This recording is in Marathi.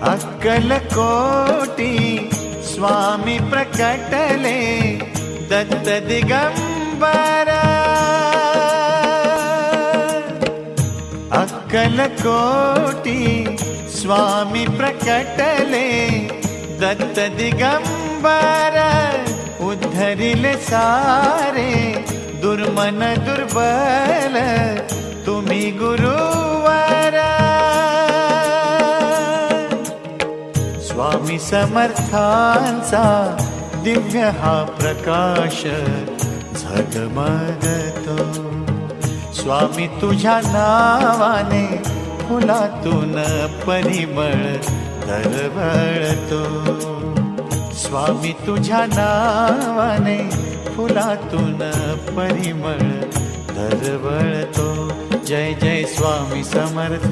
अक्कलकोटी स्वामी प्रकटले दत्त दिगंबर। अक्कलकोटी स्वामी प्रकटले दत्त दिगंबर। उद्धरिले सारे दुर्मन दुर्बल तुम्ही गुरुवर। स्वामी समर्थांचा दिव्य हा प्रकाश झगमगतो। स्वामी तुझ्या नावाने फुलातून परिमळ दरवळतो। स्वामी तुझ्या नावाने फुलातून परिमळ दरवळतो। जय जय स्वामी समर्थ।